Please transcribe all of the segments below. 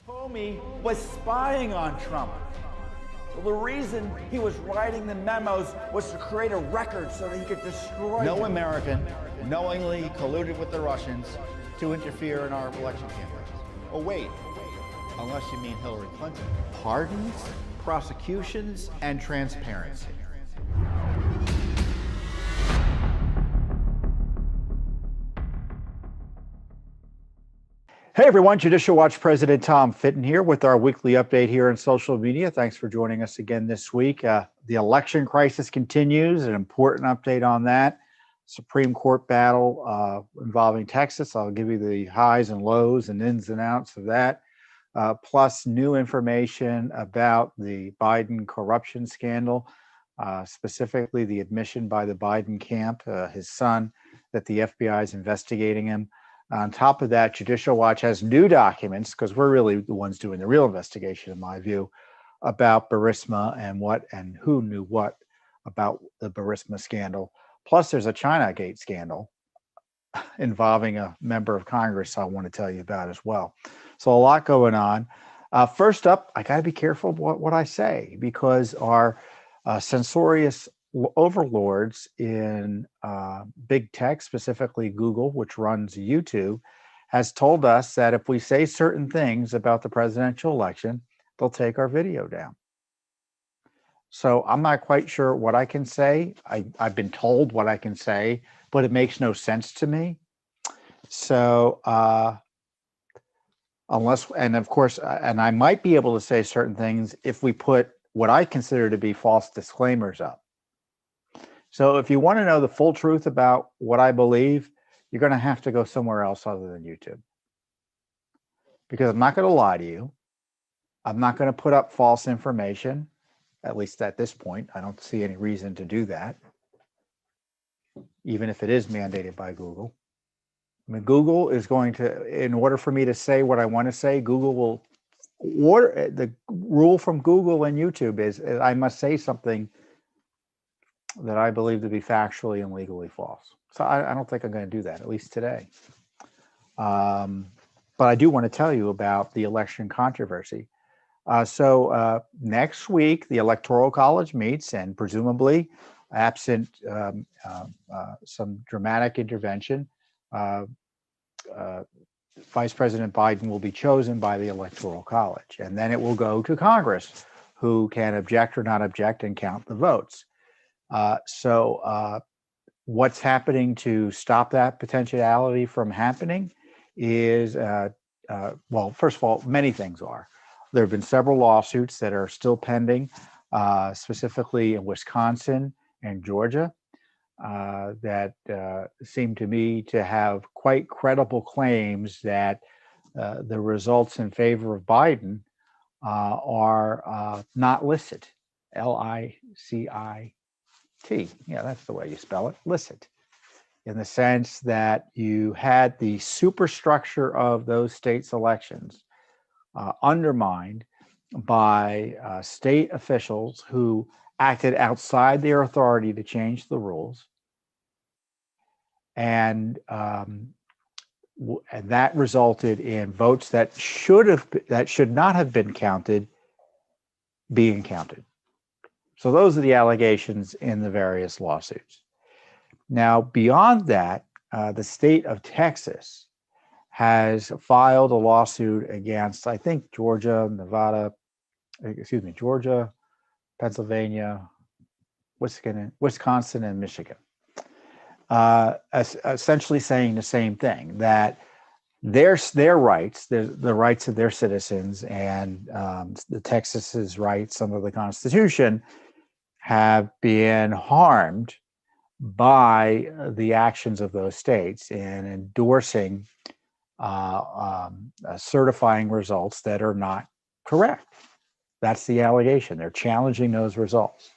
Comey was spying on Trump. Well, the reason he was writing the memos was to create a record so that he could destroy No him. American knowingly colluded with the Russians to interfere in our election campaigns. Oh, wait, unless you mean Hillary Clinton. Pardons, prosecutions, and transparency. Hey everyone, Judicial Watch President Tom Fitton here with our weekly update here on social media. Thanks for joining us again this week. The election crisis continues, an important update on that. Supreme Court battle involving Texas. I'll give you the highs and lows and ins and outs of that, plus new information about the Biden corruption scandal, specifically the admission by the Biden camp, his son, that the FBI is investigating him. On top of that, Judicial Watch has new documents, because we're really the ones doing the real investigation, in my view, about Burisma and what and who knew what about the Burisma scandal. Plus, there's a Chinagate scandal involving a member of Congress I want to tell you about as well. So a lot going on. First up, I got to be careful what I say, because our censorious overlords in big tech, specifically Google, which runs YouTube, has told us that if we say certain things about the presidential election, they'll take our video down. So I'm not quite sure what I can say. I've been told what I can say, but it makes no sense to me. So unless, and of course, and I might be able to say certain things if we put what I consider to be false disclaimers up. So if you want to know the full truth about what I believe, you're going to have to go somewhere else other than YouTube. Because I'm not going to lie to you. I'm not going to put up false information, at least at this point. I don't see any reason to do that, even if it is mandated by Google. I mean, Google is going to, in order for me to say what I want to say, Google will order, the rule from Google and YouTube is I must say something that I believe to be factually and legally false. So I don't think I'm going to do that, at least today. But I do want to tell you about the election controversy. So next week, the Electoral College meets, and presumably, absent some dramatic intervention, Vice President Biden will be chosen by the Electoral College. And then it will go to Congress, who can object or not object and count the votes. So what's happening to stop that potentiality from happening is, well, first of all, many things are. There have been several lawsuits that are still pending, specifically in Wisconsin and Georgia, that seem to me to have quite credible claims that the results in favor of Biden are not licit, L-I-C-I-T. Yeah, that's the way you spell it, licit, in the sense that you had the superstructure of those states' elections undermined by state officials who acted outside their authority to change the rules. And that resulted in votes that should not have been counted being counted. So those are the allegations in the various lawsuits. Now, beyond that, the state of Texas has filed a lawsuit against, I think, Georgia, Pennsylvania, Wisconsin, and Michigan, essentially saying the same thing, that their rights, the rights of their citizens, and the Texas's rights under the Constitution have been harmed by the actions of those states in endorsing certifying results that are not correct. That's the allegation. They're challenging those results.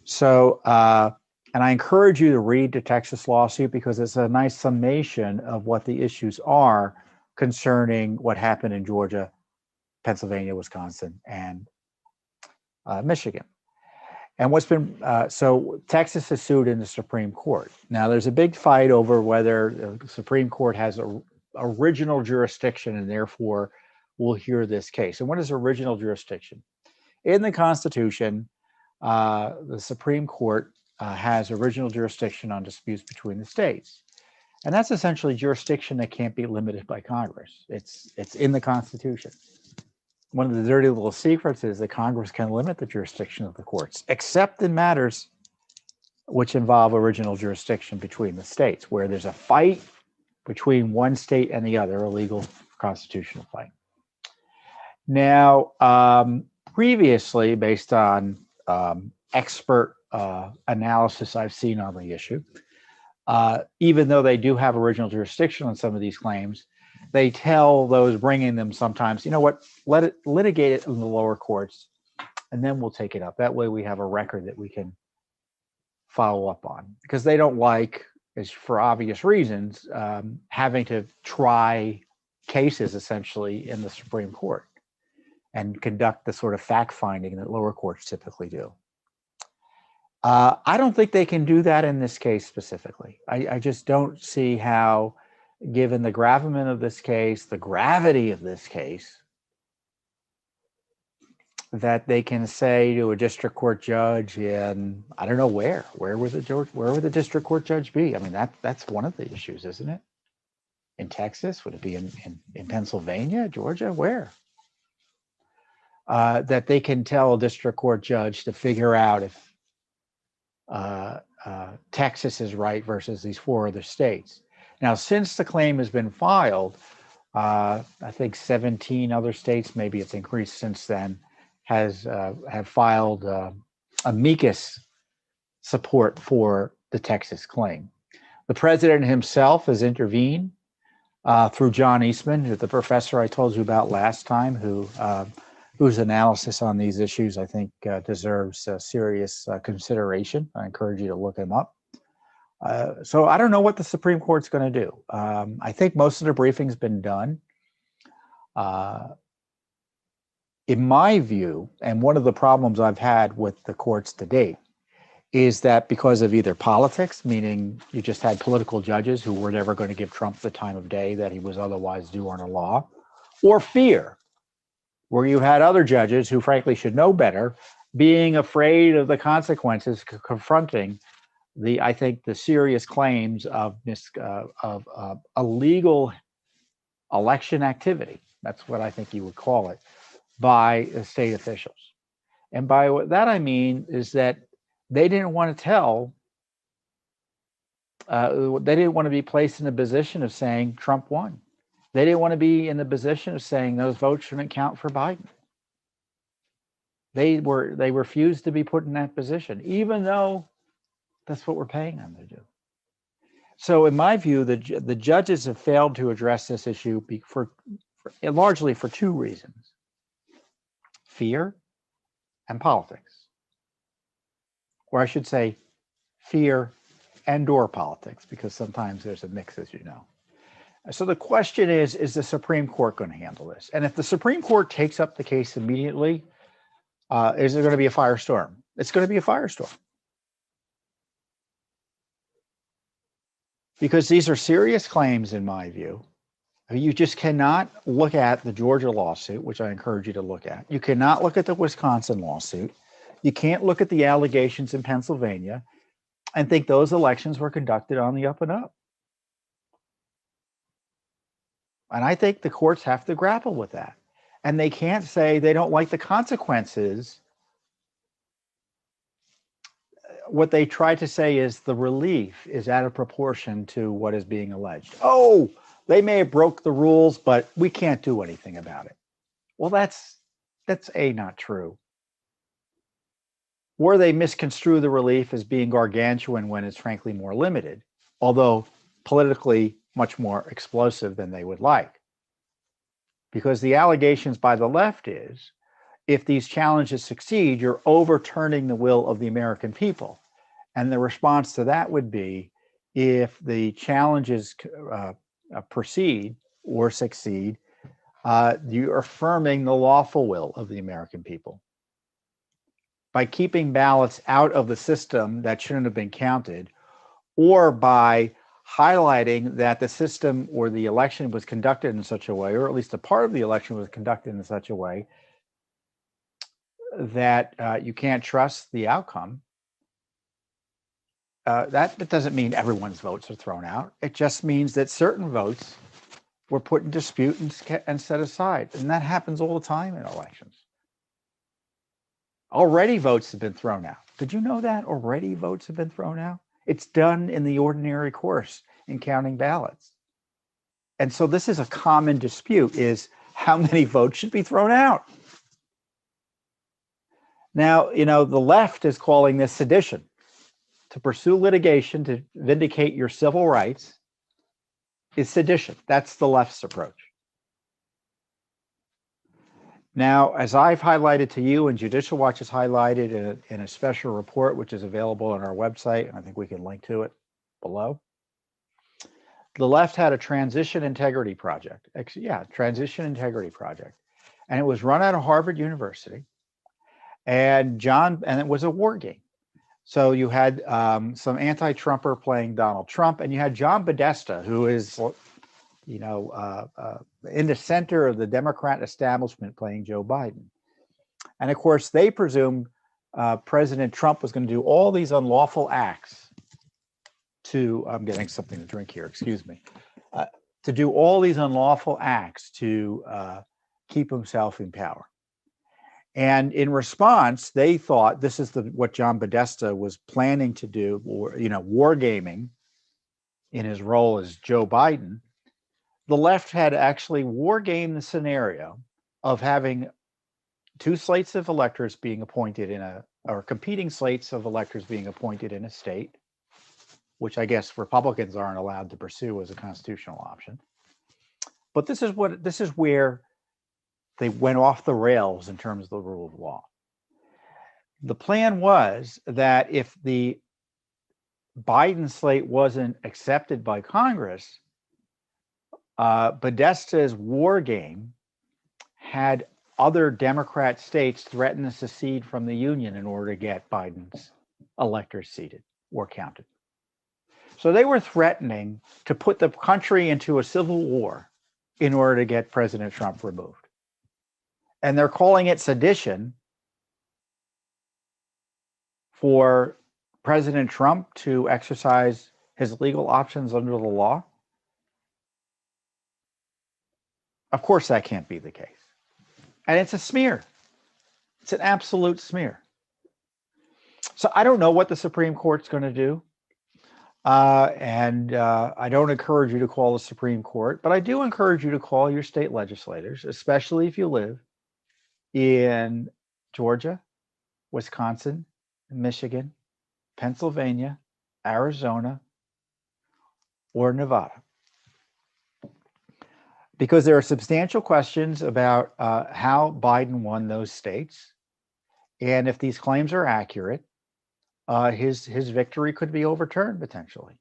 So, and I encourage you to read the Texas lawsuit, because it's a nice summation of what the issues are concerning what happened in Georgia, Pennsylvania, Wisconsin, and Michigan. And what's been, so Texas is sued in the Supreme Court. Now, there's a big fight over whether the Supreme Court has original jurisdiction and therefore will hear this case. And what is original jurisdiction? In the Constitution, the Supreme Court has original jurisdiction on disputes between the states. And that's essentially jurisdiction that can't be limited by Congress. It's in the Constitution. One of the dirty little secrets is that Congress can limit the jurisdiction of the courts, except in matters which involve original jurisdiction between the states, where there's a fight between one state and the other, a legal constitutional fight. Now, previously, based on expert analysis I've seen on the issue, even though they do have original jurisdiction on some of these claims, they tell those bringing them sometimes, you know what, let it litigate it in the lower courts, and then we'll take it up. That way we have a record that we can follow up on, because they don't like, is for obvious reasons, having to try cases essentially in the Supreme Court and conduct the sort of fact finding that lower courts typically do. I don't think they can do that in this case specifically. I just don't see how, given the gravamen of this case, the gravity of this case, that they can say to a district court judge in, I don't know where would the district court judge be? I mean, that's one of the issues, isn't it? In Texas? Would it be in Pennsylvania, Georgia? Where? That they can tell a district court judge to figure out if Texas is right versus these 4 other states. Now, since the claim has been filed, I think 17 other states, maybe it's increased since then, have filed amicus support for the Texas claim. The president himself has intervened through John Eastman, the professor I told you about last time, whose analysis on these issues I think deserves serious consideration. I encourage you to look him up. So I don't know what the Supreme Court's going to do. I think most of the briefing's been done. In my view, and one of the problems I've had with the courts to date, is that because of either politics, meaning you just had political judges who were never going to give Trump the time of day that he was otherwise due under law, or fear, where you had other judges who frankly should know better, being afraid of the consequences, confronting I think the serious claims of illegal election activity. That's what I think you would call it, by state officials. And by that I mean is that they didn't want to tell, they didn't want to be placed in a position of saying Trump won. They didn't want to be in the position of saying those votes shouldn't count for Biden. They refused to be put in that position, even though that's what we're paying them to do. So in my view, the judges have failed to address this issue largely for 2 reasons: fear and politics. Or I should say fear and/or politics, because sometimes there's a mix, as you know. So the question is the Supreme Court going to handle this? And if the Supreme Court takes up the case immediately, is there going to be a firestorm? It's going to be a firestorm. Because these are serious claims, in my view. You just cannot look at the Georgia lawsuit, which I encourage you to look at. You cannot look at the Wisconsin lawsuit. You can't look at the allegations in Pennsylvania and think those elections were conducted on the up and up. And I think the courts have to grapple with that. And they can't say they don't like the consequences. What they try to say is the relief is out of proportion to what is being alleged. Oh, they may have broke the rules, but we can't do anything about it. Well, that's not true. Or they misconstrue the relief as being gargantuan when it's frankly more limited, although politically much more explosive than they would like. Because the allegations by the left is, if these challenges succeed, you're overturning the will of the American people. And the response to that would be, if the challenges proceed or succeed, you're affirming the lawful will of the American people. By keeping ballots out of the system that shouldn't have been counted, or by highlighting that the system or the election was conducted in such a way, or at least a part of the election was conducted in such a way that you can't trust the outcome. That doesn't mean everyone's votes are thrown out. It just means that certain votes were put in dispute and set aside. And that happens all the time in elections. Already votes have been thrown out. Did you know that? Already votes have been thrown out? It's done in the ordinary course in counting ballots. And so this is a common dispute, is how many votes should be thrown out? Now, the left is calling this sedition. To pursue litigation to vindicate your civil rights is sedition. That's the left's approach. Now, as I've highlighted to you, and Judicial Watch has highlighted in a special report, which is available on our website, and I think we can link to it below, the left had a transition integrity project. Transition integrity project. And it was run out of Harvard University. And it was a war game. So you had some anti-Trumper playing Donald Trump, and you had John Podesta, who is, in the center of the Democrat establishment, playing Joe Biden. And of course, they presumed President Trump was going to do all these unlawful acts I'm getting something to drink here, excuse me, to do all these unlawful acts to keep himself in power. And in response, they thought this is what John Podesta was planning to do, or, wargaming in his role as Joe Biden. The left had actually wargamed the scenario of having two slates of electors being appointed or competing slates of electors being appointed in a state, which I guess Republicans aren't allowed to pursue as a constitutional option. But this is where they went off the rails in terms of the rule of law. The plan was that if the Biden slate wasn't accepted by Congress, Podesta's war game had other Democrat states threaten to secede from the Union in order to get Biden's electors seated or counted. So they were threatening to put the country into a civil war in order to get President Trump removed. And they're calling it sedition for President Trump to exercise his legal options under the law. Of course, that can't be the case. And it's a smear. It's an absolute smear. So I don't know what the Supreme Court's going to do. And I don't encourage you to call the Supreme Court, but I do encourage you to call your state legislators, especially if you live in Georgia, Wisconsin, Michigan, Pennsylvania, Arizona, or Nevada. Because there are substantial questions about how Biden won those states. And if these claims are accurate, his victory could be overturned potentially.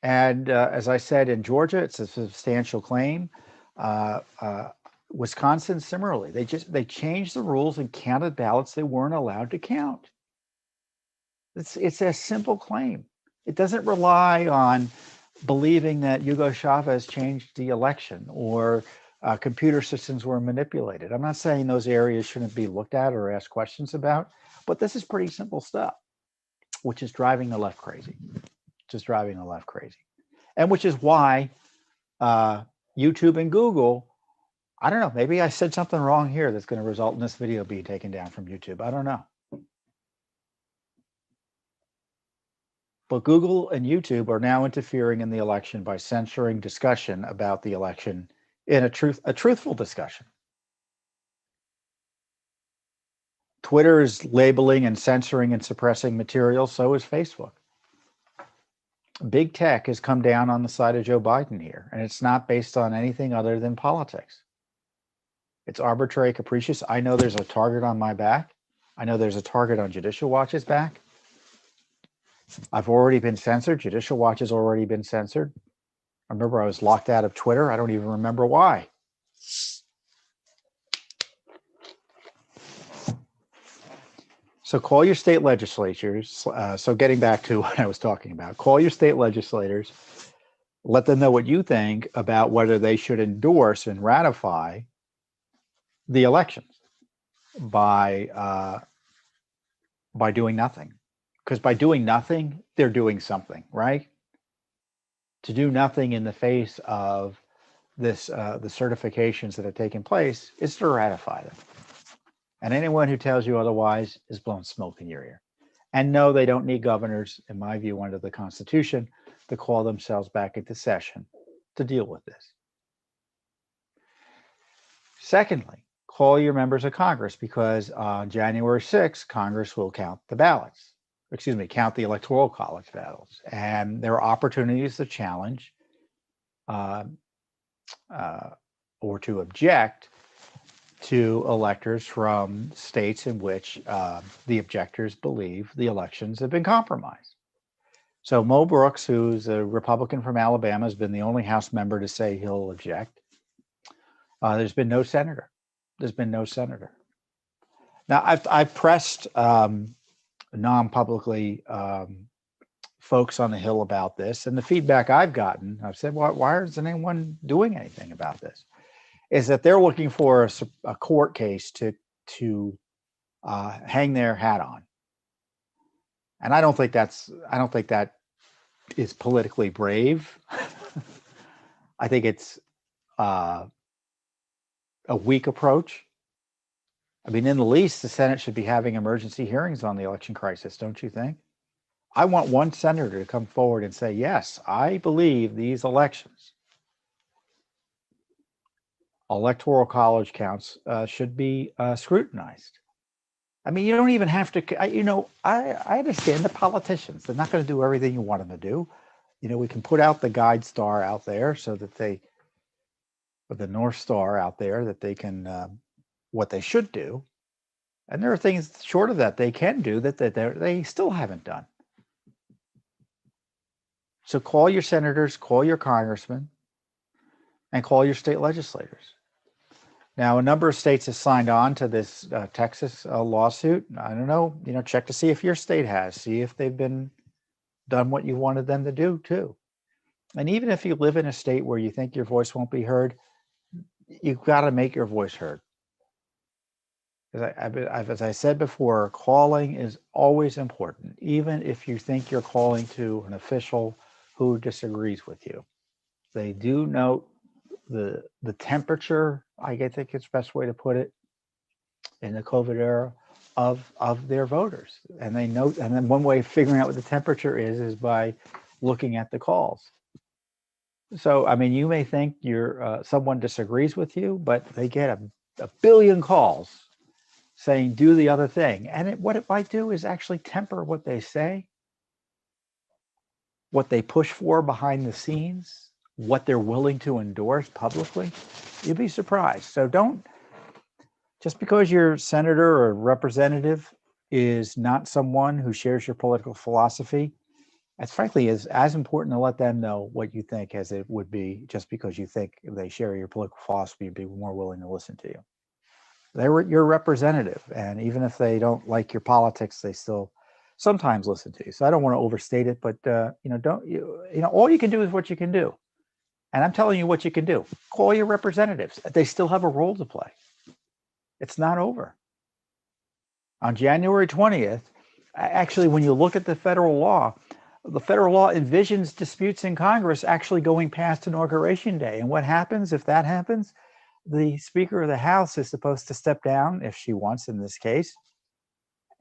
And as I said, in Georgia, it's a substantial claim. Wisconsin, similarly, they changed the rules and counted ballots they weren't allowed to count. It's a simple claim. It doesn't rely on believing that Hugo Chavez changed the election or computer systems were manipulated. I'm not saying those areas shouldn't be looked at or asked questions about, but this is pretty simple stuff, which is driving the left crazy. And which is why YouTube and Google, I don't know, maybe I said something wrong here that's going to result in this video being taken down from YouTube. I don't know. But Google and YouTube are now interfering in the election by censoring discussion about the election in a truthful discussion. Twitter is labeling and censoring and suppressing material, so is Facebook. Big tech has come down on the side of Joe Biden here, and it's not based on anything other than politics. It's arbitrary, capricious. I know there's a target on my back. I know there's a target on Judicial Watch's back. I've already been censored. Judicial Watch has already been censored. I remember I was locked out of Twitter. I don't even remember why. So call your state legislatures. So getting back to what I was talking about, call your state legislators, let them know what you think about whether they should endorse and ratify the elections by doing nothing. Because by doing nothing, they're doing something, right? To do nothing in the face of this, the certifications that have taken place, is to ratify them. And anyone who tells you otherwise is blowing smoke in your ear. And no, they don't need governors, in my view, under the Constitution, to call themselves back into session to deal with this. Secondly, call your members of Congress, because on January 6th, Congress will count the ballots. Excuse me, count the Electoral College ballots. And there are opportunities to challenge or to object to electors from states in which the objectors believe the elections have been compromised. So Mo Brooks, who's a Republican from Alabama, has been the only House member to say he'll object. There's been no senator. There's been no senator. Now, I've pressed non-publicly folks on the Hill about this, and the feedback I've gotten, I've said, why isn't anyone doing anything about this? Is that they're looking for a court case to hang their hat on, and I don't think that is politically brave. I think it's a weak approach. I mean, in the least, the Senate should be having emergency hearings on the election crisis, don't you think? I want one senator to come forward and say, yes, I believe these elections, electoral college counts, should be scrutinized. I mean, you don't even have to, I understand the politicians. They're not going to do everything you want them to do. We can put out the guide star out there so that or the North Star out there, that they can, what they should do. And there are things short of that they can do that they still haven't done. So call your senators, call your congressmen, and call your state legislators. Now, a number of states have signed on to this Texas lawsuit. I don't know, check to see if your state has, see if they've done what you wanted them to do too. And even if you live in a state where you think your voice won't be heard, you've got to make your voice heard. As I said before, calling is always important, even if you think you're calling to an official who disagrees with you. They do note the temperature, I think it's the best way to put it, in the COVID era of their voters. And they note, and then one way of figuring out what the temperature is by looking at the calls. So, I mean, you may think someone disagrees with you, but they get a billion calls saying, do the other thing. And what it might do is actually temper what they say, what they push for behind the scenes, what they're willing to endorse publicly. You'd be surprised. So just because your senator or representative is not someone who shares your political philosophy, it's frankly is as important to let them know what you think as it would be just because you think they share your political philosophy, you'd be more willing to listen to you. They're your representative, and even if they don't like your politics, they still sometimes listen to you. So I don't want to overstate it, but all you can do is what you can do. And I'm telling you what you can do. Call your representatives. They still have a role to play. It's not over. On January 20th, actually, when you look at the federal law envisions disputes in Congress actually going past Inauguration Day. And what happens if that happens? The Speaker of the House is supposed to step down, if she wants in this case,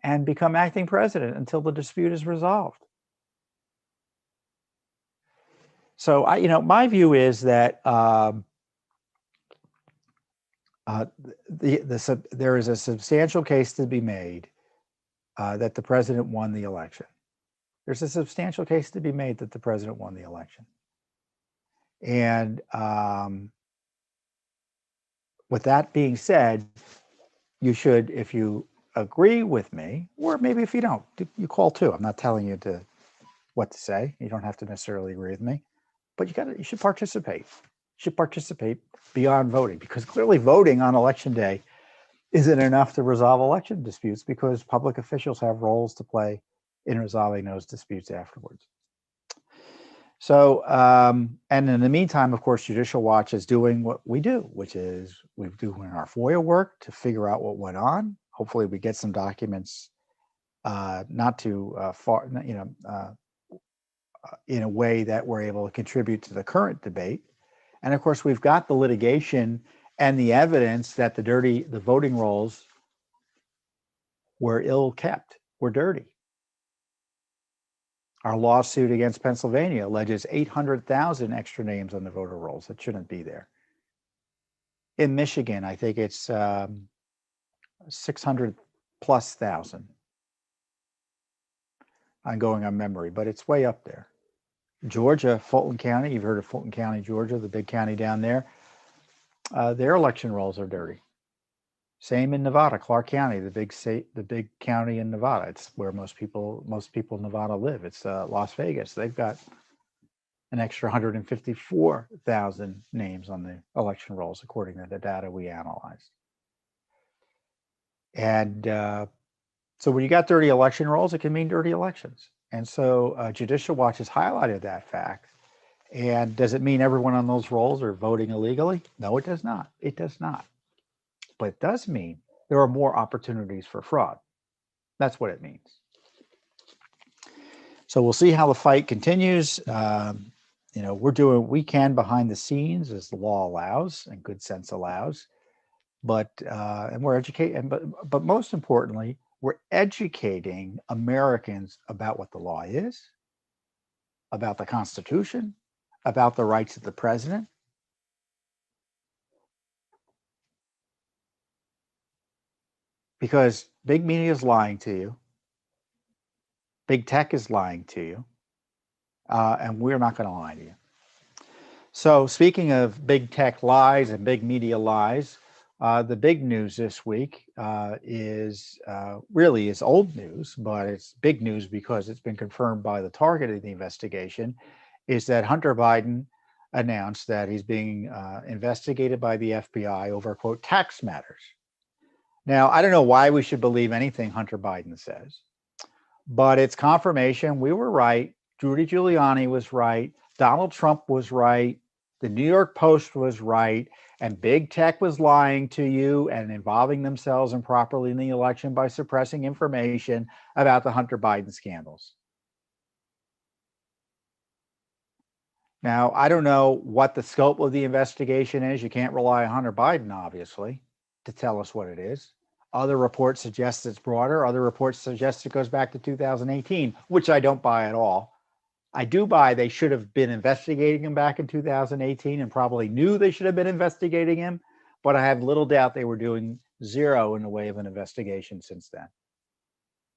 and become acting president until the dispute is resolved. So my view is that there is a substantial case to be made that the president won the election. There's a substantial case to be made that the president won the election. And with that being said, you should, if you agree with me, or maybe if you don't, you call too. I'm not telling you what to say. You don't have to necessarily agree with me, but you should participate. You should participate beyond voting, because clearly voting on election day isn't enough to resolve election disputes because public officials have roles to play in resolving those disputes afterwards. So, and in the meantime, of course, Judicial Watch is doing what we do, which is we're doing our FOIA work to figure out what went on. Hopefully we get some documents, not too far, in a way that we're able to contribute to the current debate. And of course, we've got the litigation and the evidence that the voting rolls were ill kept, were dirty. Our lawsuit against Pennsylvania alleges 800,000 extra names on the voter rolls that shouldn't be there. In Michigan, I think it's 600 plus thousand. I'm going on memory, but it's way up there. Georgia, Fulton County, you've heard of Fulton County, Georgia, the big county down there. Their election rolls are dirty. Same in Nevada, Clark County, the big county in Nevada. It's where most people in Nevada live. It's Las Vegas. They've got an extra 154,000 names on the election rolls, according to the data we analyzed. And so when you got dirty election rolls, it can mean dirty elections. And so Judicial Watch has highlighted that fact. And does it mean everyone on those rolls are voting illegally? No, it does not. It does not. But it does mean there are more opportunities for fraud. That's what it means. So we'll see how the fight continues. We're doing what we can behind the scenes as the law allows and good sense allows. But and we're educating, but most importantly, we're educating Americans about what the law is, about the Constitution, about the rights of the president. Because big media is lying to you. Big tech is lying to you. And we're not going to lie to you. So speaking of big tech lies and big media lies, the big news this week is old news, but it's big news because it's been confirmed by the target of the investigation, is that Hunter Biden announced that he's being investigated by the FBI over, quote, tax matters. Now, I don't know why we should believe anything Hunter Biden says, but it's confirmation we were right. Rudy Giuliani was right. Donald Trump was right. The New York Post was right. And big tech was lying to you and involving themselves improperly in the election by suppressing information about the Hunter Biden scandals. Now, I don't know what the scope of the investigation is. You can't rely on Hunter Biden, obviously, to tell us what it is. Other reports suggest it's broader. Other reports suggest it goes back to 2018, which I don't buy at all. I do buy they should have been investigating him back in 2018 and probably knew they should have been investigating him, but I have little doubt they were doing zero in the way of an investigation since then.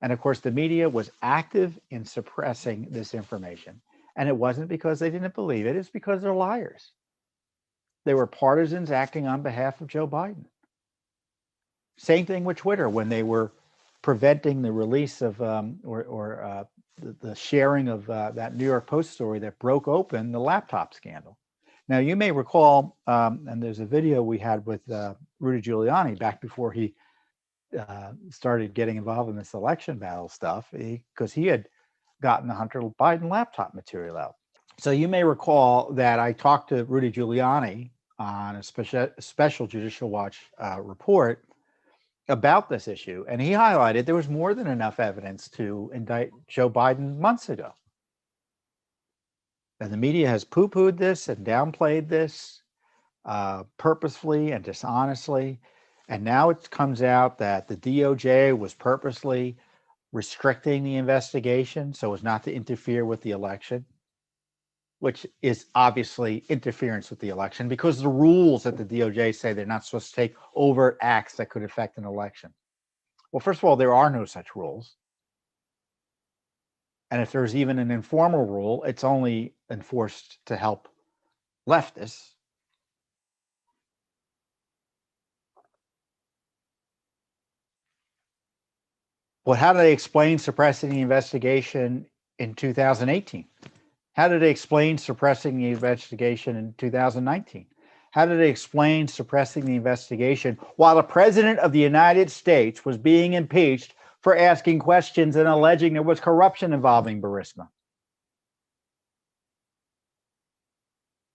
And of course, the media was active in suppressing this information. And it wasn't because they didn't believe it. It's because they're liars. They were partisans acting on behalf of Joe Biden. Same thing with Twitter when they were preventing the release of the sharing of that New York Post story that broke open the laptop scandal. Now, you may recall, and there's a video we had with Rudy Giuliani back before he started getting involved in this election battle stuff, because he had gotten the Hunter Biden laptop material out. So you may recall that I talked to Rudy Giuliani on a special Judicial Watch report about this issue, and he highlighted there was more than enough evidence to indict Joe Biden months ago. And the media has poo-pooed this and downplayed this purposefully and dishonestly. And now it comes out that the DOJ was purposely restricting the investigation so as not to interfere with the election, which is obviously interference with the election because the rules at the DOJ say they're not supposed to take overt acts that could affect an election. Well, first of all, there are no such rules. And if there's even an informal rule, it's only enforced to help leftists. Well, how do they explain suppressing the investigation in 2018? How did they explain suppressing the investigation in 2019? How did they explain suppressing the investigation while the president of the United States was being impeached for asking questions and alleging there was corruption involving Burisma?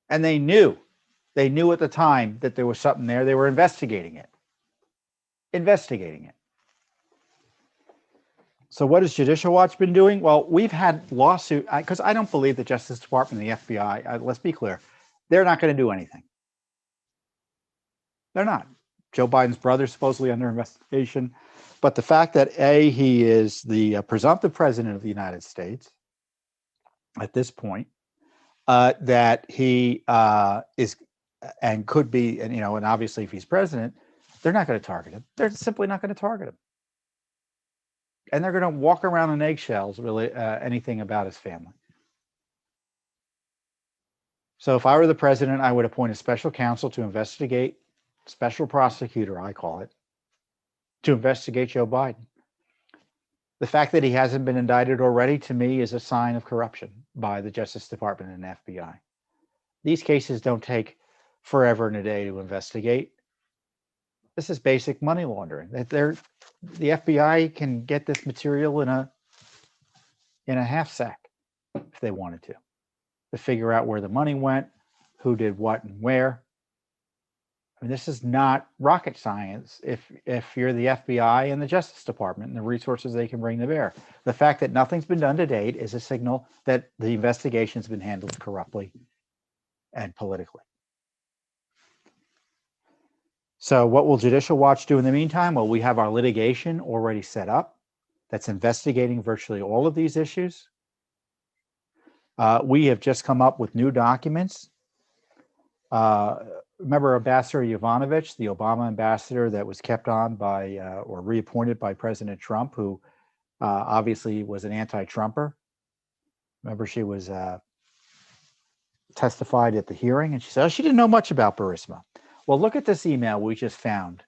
And they knew at the time that there was something there. They were investigating it. So what has Judicial Watch been doing? Well, we've had lawsuit, because I don't believe the Justice Department and the FBI, let's be clear, they're not going to do anything. They're not. Joe Biden's brother is supposedly under investigation. But the fact that he is the presumptive president of the United States at this point, that he is and could be, and obviously if he's president, they're not going to target him. They're simply not going to target him. And they're going to walk around on eggshells, really, anything about his family. So if I were the president, I would appoint a special counsel to investigate, special prosecutor, I call it, to investigate Joe Biden. The fact that he hasn't been indicted already, to me, is a sign of corruption by the Justice Department and FBI. These cases don't take forever and a day to investigate. This is basic money laundering. The FBI can get this material in a half sack if they wanted to figure out where the money went, who did what and where. I mean, this is not rocket science if you're the FBI and the Justice Department and the resources they can bring to bear. The fact that nothing's been done to date is a signal that the investigation's been handled corruptly and politically. So what will Judicial Watch do in the meantime? Well, we have our litigation already set up that's investigating virtually all of these issues. We have just come up with new documents. Remember Ambassador Yovanovitch, the Obama ambassador that was kept on by or reappointed by President Trump, who obviously was an anti-Trumper. Remember, she was testified at the hearing, and she said, she didn't know much about Burisma. Well, look at this email we just found,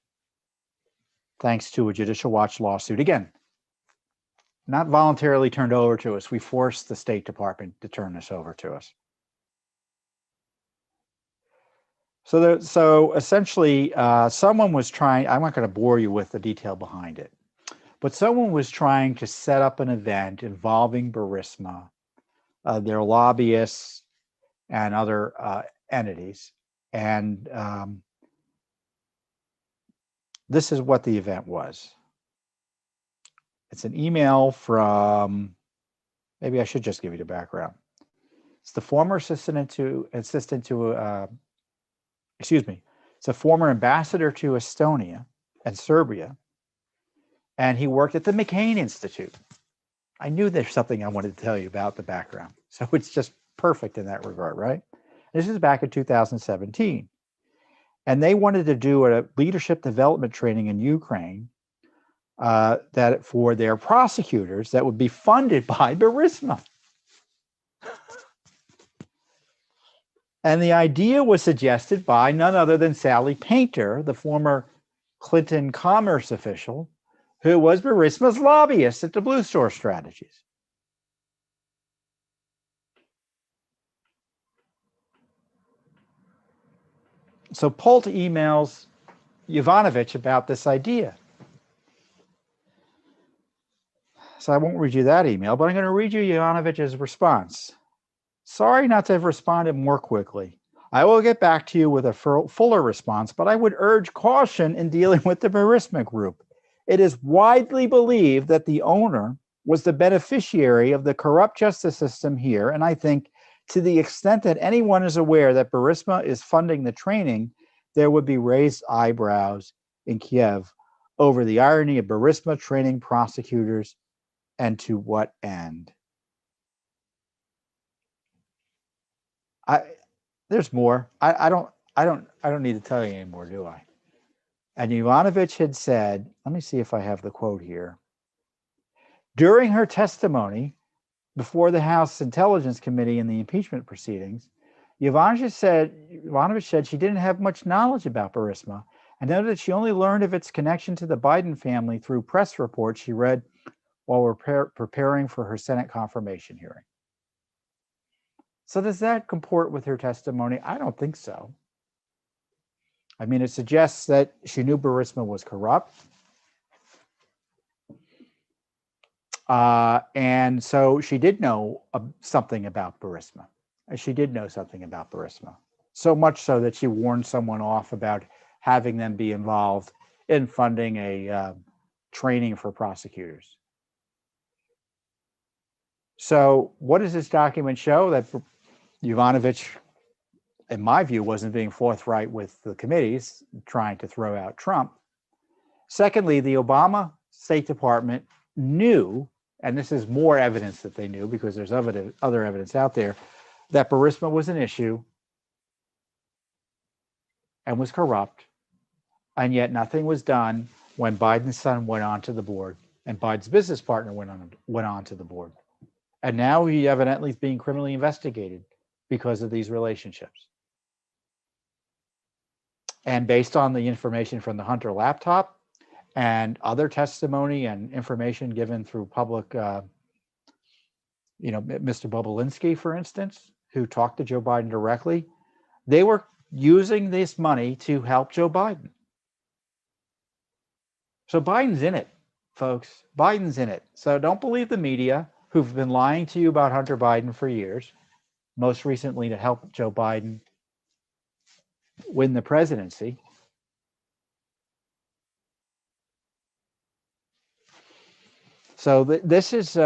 thanks to a Judicial Watch lawsuit. Again, not voluntarily turned over to us. We forced the State Department to turn this over to us. So essentially, someone was trying, I'm not going to bore you with the detail behind it, but someone was trying to set up an event involving Burisma, their lobbyists, and other entities. And this is what the event was. It's an email from, maybe I should just give you the background. It's the former it's a former ambassador to Estonia and Serbia, and he worked at the McCain Institute. I knew there's something I wanted to tell you about the background, so it's just perfect in that regard, right? This is back in 2017, and they wanted to do a leadership development training in Ukraine that for their prosecutors that would be funded by Burisma. And the idea was suggested by none other than Sally Painter, the former Clinton commerce official, who was Burisma's lobbyist at the Blue Store Strategies. So Polt emails Yovanovitch about this idea. So I won't read you that email, but I'm going to read you Yovanovitch's response. Sorry not to have responded more quickly. I will get back to you with a fuller response, but I would urge caution in dealing with the Burisma Group. It is widely believed that the owner was the beneficiary of the corrupt justice system here, and I think to the extent that anyone is aware that Burisma is funding the training, there would be raised eyebrows in Kiev over the irony of Burisma training prosecutors and to what end. There's more. I don't need to tell you anymore, do I? And Yovanovitch had said, let me see if I have the quote here. During her testimony before the House Intelligence Committee in the impeachment proceedings, Yovanovitch said she didn't have much knowledge about Burisma and noted that she only learned of its connection to the Biden family through press reports she read while preparing for her Senate confirmation hearing. So does that comport with her testimony? I don't think so. I mean, it suggests that she knew Burisma was corrupt. And so she did know something about Burisma. She did know something about Burisma. So much so that she warned someone off about having them be involved in funding a training for prosecutors. So what does this document show? That Yovanovitch, in my view, wasn't being forthright with the committees trying to throw out Trump. Secondly, the Obama State Department knew, and this is more evidence that they knew because there's other evidence out there, that Burisma was an issue and was corrupt, and yet nothing was done when Biden's son went onto the board and Biden's business partner went on to the board. And now he evidently is being criminally investigated because of these relationships. And based on the information from the Hunter laptop and other testimony and information given through public, Mr. Bobulinski, for instance, who talked to Joe Biden directly, they were using this money to help Joe Biden. So Biden's in it, folks. Biden's in it. So don't believe the media who've been lying to you about Hunter Biden for years, most recently to help Joe Biden win the presidency. So this is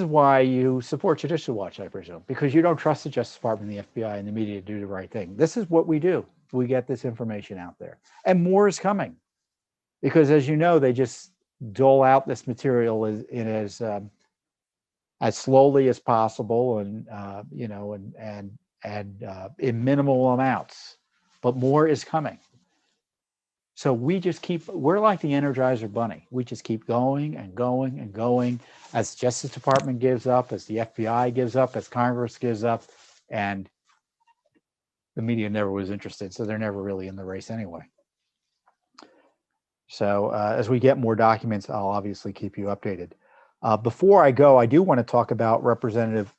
why you support Judicial Watch, I presume, because you don't trust the Justice Department, the FBI, and the media to do the right thing. This is what we do. We get this information out there, and more is coming, because as you know, they just dole out this material as slowly as possible, and in minimal amounts, but more is coming. So we're like the Energizer Bunny. We just keep going and going and going as the Justice Department gives up, as the FBI gives up, as Congress gives up, and the media never was interested, so they're never really in the race anyway. So as we get more documents, I'll obviously keep you updated. Before I go, I do want to talk about Representative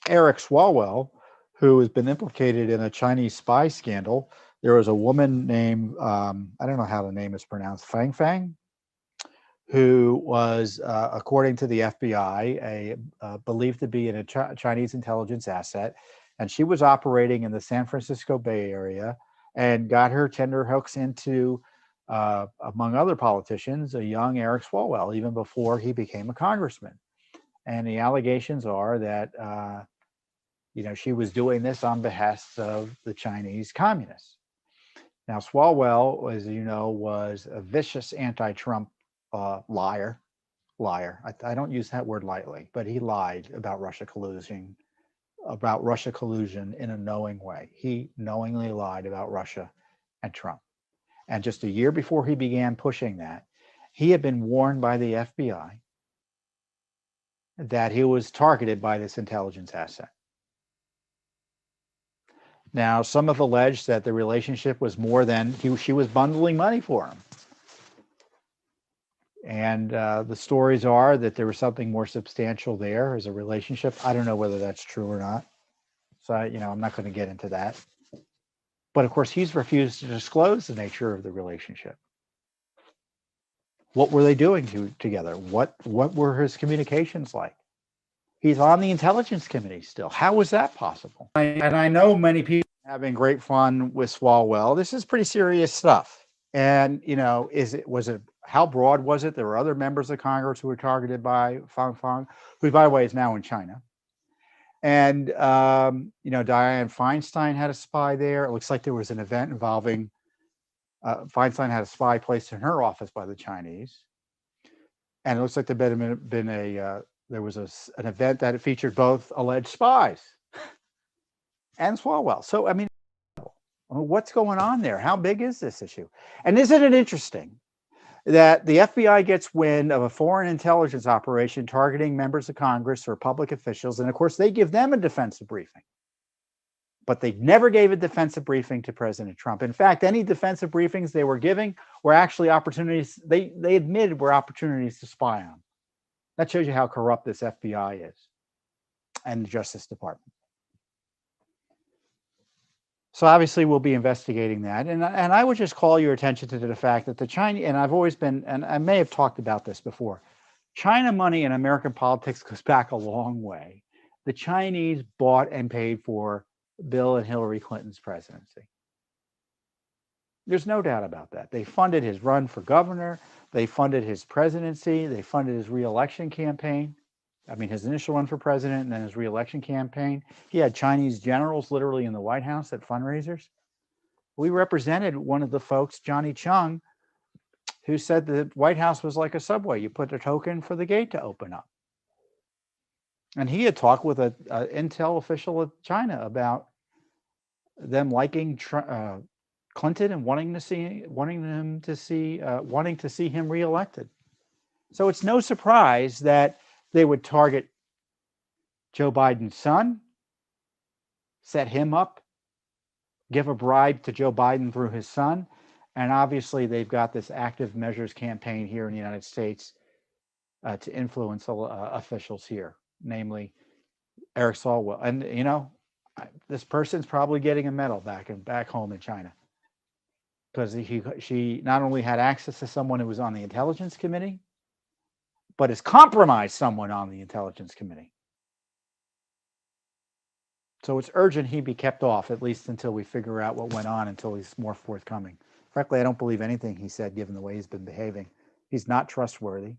Eric Swalwell, who has been implicated in a Chinese spy scandal. There was a woman named, I don't know how the name is pronounced, Fang, who was, according to the FBI, believed to be a Chinese intelligence asset. And she was operating in the San Francisco Bay Area and got her tender hooks into, among other politicians, a young Eric Swalwell, even before he became a congressman. And the allegations are that, she was doing this on behest of the Chinese communists. Now, Swalwell, as you know, was a vicious anti-Trump liar. I don't use that word lightly, but he lied about Russia collusion in a knowing way. He knowingly lied about Russia and Trump. And just a year before he began pushing that, he had been warned by the FBI that he was targeted by this intelligence asset. Now, some have alleged that the relationship was more than she was bundling money for him. And the stories are that there was something more substantial there as a relationship. I don't know whether that's true or not. So, I'm not going to get into that. But of course, he's refused to disclose the nature of the relationship. What were they doing together? What were his communications like? He's on the Intelligence Committee still. How was that possible? And I know many people are having great fun with Swalwell. This is pretty serious stuff. And, how broad was it? There were other members of Congress who were targeted by Fang, who, by the way, is now in China. And, Dianne Feinstein had a spy there. It looks like there was an event involving, Feinstein had a spy placed in her office by the Chinese. And it looks like there was an event that featured both alleged spies and Swalwell. So, what's going on there? How big is this issue? And isn't it interesting that the FBI gets wind of a foreign intelligence operation targeting members of Congress or public officials, and of course they give them a defensive briefing. But they never gave a defensive briefing to President Trump. In fact, any defensive briefings they were giving were actually opportunities, they admitted were opportunities to spy on. That shows you how corrupt this FBI is and the Justice Department. So obviously we'll be investigating that. And I would just call your attention to the fact that the Chinese, and I've always been, and I may have talked about this before, China money in American politics goes back a long way. The Chinese bought and paid for Bill and Hillary Clinton's presidency. There's no doubt about that. They funded his run for governor. They funded his presidency. They funded his reelection campaign. I mean, his initial run for president and then his reelection campaign. He had Chinese generals literally in the White House at fundraisers. We represented one of the folks, Johnny Chung, who said the White House was like a subway. You put a token for the gate to open up. And he had talked with an intel official of China about them liking Clinton and wanting to see him reelected. So it's no surprise that they would target Joe Biden's son, set him up, give a bribe to Joe Biden through his son, and obviously they've got this active measures campaign here in the United States to influence officials here, namely Eric Swalwell. And you know, this person's probably getting a medal back home in China, because she not only had access to someone who was on the Intelligence Committee, but has compromised someone on the Intelligence Committee. So it's urgent he be kept off, at least until we figure out what went on, until he's more forthcoming. Frankly, I don't believe anything he said, given the way he's been behaving. He's not trustworthy.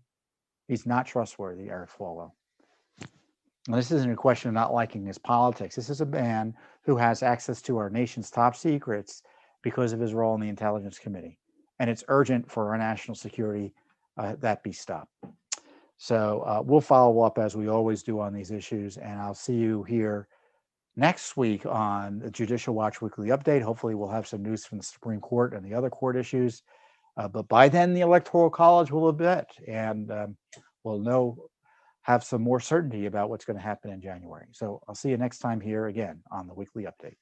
He's not trustworthy, Eric Swalwell. And this isn't a question of not liking his politics. This is a man who has access to our nation's top secrets because of his role in the Intelligence Committee. And it's urgent for our national security that be stopped. So we'll follow up as we always do on these issues. And I'll see you here next week on the Judicial Watch Weekly Update. Hopefully we'll have some news from the Supreme Court and the other court issues. But by then, the Electoral College will have met, and we'll have some more certainty about what's going to happen in January. So I'll see you next time here again on the Weekly Update.